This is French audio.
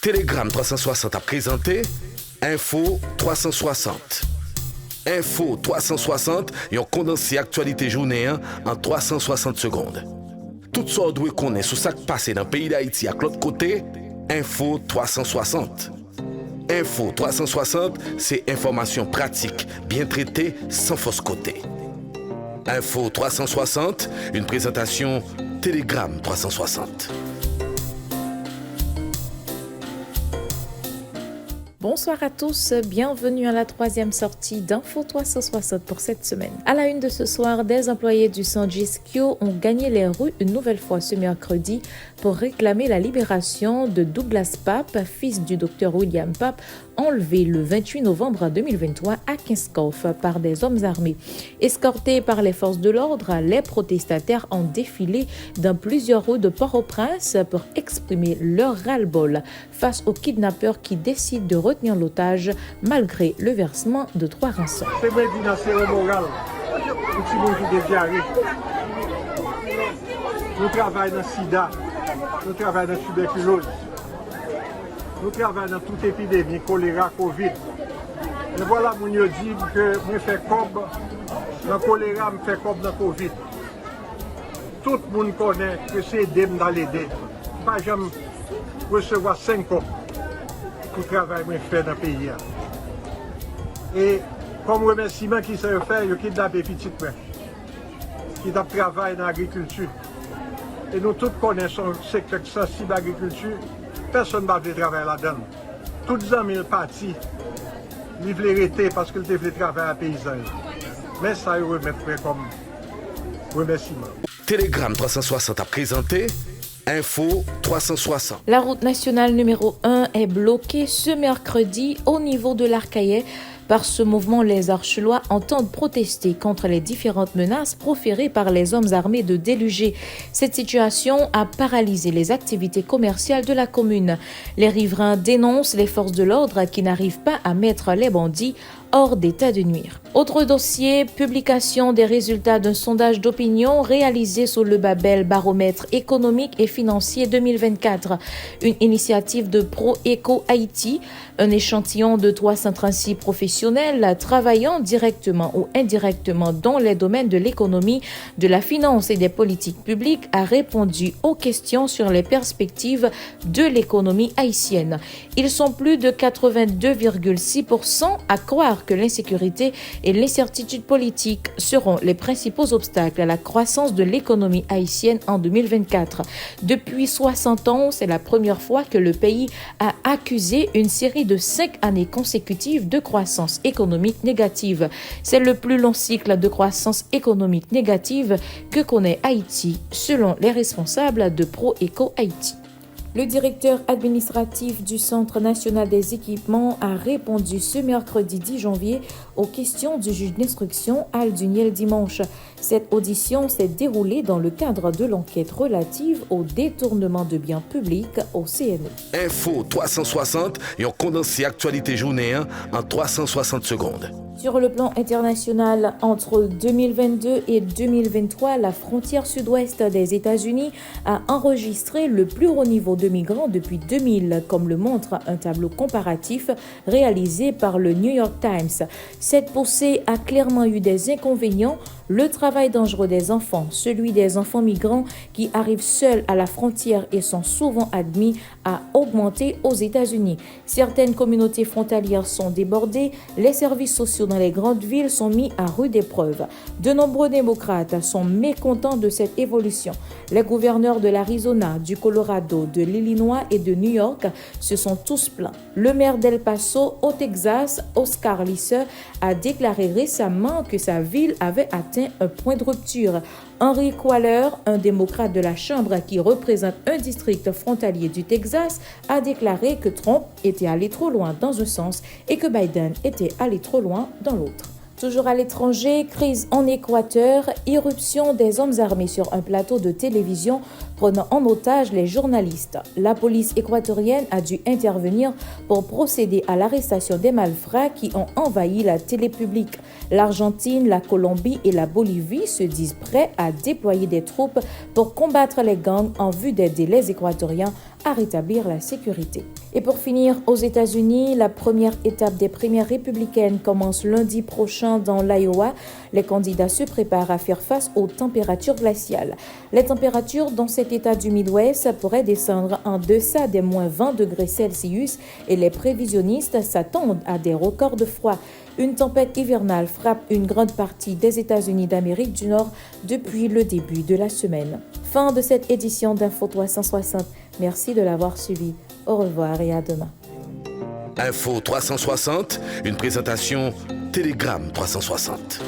Telegram 360 a présenté Info 360. Info 360, yon condensé actualité journée en 360 secondes. Tout ça doit connaître sur ce qui passe dans le pays d'Haïti à l'autre côté, Info 360. Info 360, c'est information pratique, bien traitée, sans fausse côté. Info 360, une présentation Telegram 360. Bonsoir à tous, bienvenue à la troisième sortie d'Info 360 pour cette semaine. À la une de ce soir, des employés du Sanjiskio ont gagné les rues une nouvelle fois ce mercredi pour réclamer la libération de Douglas Pape, fils du docteur William Pape, enlevé le 28 novembre 2023 à Kinskov par des hommes armés. Escortés par les forces de l'ordre, les protestataires ont défilé dans plusieurs rues de Port-au-Prince pour exprimer leur ras-le-bol face aux kidnappeurs qui décident de retenir l'otage malgré le versement de 3 rançons. C'est bien financé au moral. Nous travaillons dans le sida, nous travaillons dans la tuberculose, nous travaillons dans toute épidémie, choléra, Covid. Et voilà, mon Dieu dit que je fais comme dans le choléra, je fais comme dans le Covid. Tout le monde connaît que c'est aider dans l'aider. Pas jamais recevoir 5 ans pour le travail que je fais dans le pays. Et comme remerciement qui se fait, je kidnappe les petites mains qui travaillent dans l'agriculture. Et nous tous connaissons le secteur sensible de l'agriculture. Personne ne va travailler là-dedans. Tous les amis partis, ils veulent arrêter parce qu'ils veulent travailler à paysan. Mais ça, ils remettent comme remerciement. Telegram 360 a présenté Info 360. La route nationale numéro 1 est bloquée ce mercredi au niveau de l'Arcaillet. Par ce mouvement, les Archelois entendent protester contre les différentes menaces proférées par les hommes armés de déluger. Cette situation a paralysé les activités commerciales de la commune. Les riverains dénoncent les forces de l'ordre qui n'arrivent pas à mettre les bandits hors d'état de nuire. Autre dossier, publication des résultats d'un sondage d'opinion réalisé sous le label Baromètre économique et financier 2024, une initiative de Pro-Éco Haïti, un échantillon de 336 professionnels travaillant directement ou indirectement dans les domaines de l'économie, de la finance et des politiques publiques a répondu aux questions sur les perspectives de l'économie haïtienne. Ils sont plus de 82,6% à croire que l'insécurité et l'incertitude politique seront les principaux obstacles à la croissance de l'économie haïtienne en 2024. Depuis 60 ans, c'est la première fois que le pays a accusé une série de 5 années consécutives de croissance économique négative. C'est le plus long cycle de croissance économique négative que connaît Haïti, selon les responsables de Pro-Éco Haïti. Le directeur administratif du Centre national des équipements a répondu ce mercredi 10 janvier aux questions du juge d'instruction Alduniel Dimanche. Cette audition s'est déroulée dans le cadre de l'enquête relative au détournement de biens publics au CNE. Info 360, yon condensé actualité journée en 360 secondes. Sur le plan international, entre 2022 et 2023, la frontière sud-ouest des États-Unis a enregistré le plus haut niveau de migrants depuis 2000, comme le montre un tableau comparatif réalisé par le New York Times. Cette poussée a clairement eu des inconvénients. Le travail dangereux des enfants, celui des enfants migrants qui arrivent seuls à la frontière et sont souvent admis, a augmenté aux États-Unis. Certaines communautés frontalières sont débordées, les services sociaux dans les grandes villes sont mis à rude épreuve. De nombreux démocrates sont mécontents de cette évolution. Les gouverneurs de l'Arizona, du Colorado, de l'Illinois et de New York se sont tous plaints. Le maire d'El Paso, au Texas, Oscar Lisser, a déclaré récemment que sa ville avait atteint un point de rupture. Henry Qualler, un démocrate de la Chambre qui représente un district frontalier du Texas, a déclaré que Trump était allé trop loin dans un sens et que Biden était allé trop loin dans l'autre. Toujours à l'étranger, crise en Équateur, irruption des hommes armés sur un plateau de télévision prenant en otage les journalistes. La police équatorienne a dû intervenir pour procéder à l'arrestation des malfrats qui ont envahi la télé publique. L'Argentine, la Colombie et la Bolivie se disent prêts à déployer des troupes pour combattre les gangs en vue d'aider les Équatoriens à rétablir la sécurité. Et pour finir, aux États-Unis, la première étape des primaires républicaines commence lundi prochain dans l'Iowa. Les candidats se préparent à faire face aux températures glaciales. Les températures dans cet état du Midwest pourraient descendre en deçà des moins 20 degrés Celsius et les prévisionnistes s'attendent à des records de froid. Une tempête hivernale frappe une grande partie des États-Unis d'Amérique du Nord depuis le début de la semaine. Fin de cette édition d'Info 360. Merci de l'avoir suivi. Au revoir et à demain. Info 360, une présentation Télégramme 360.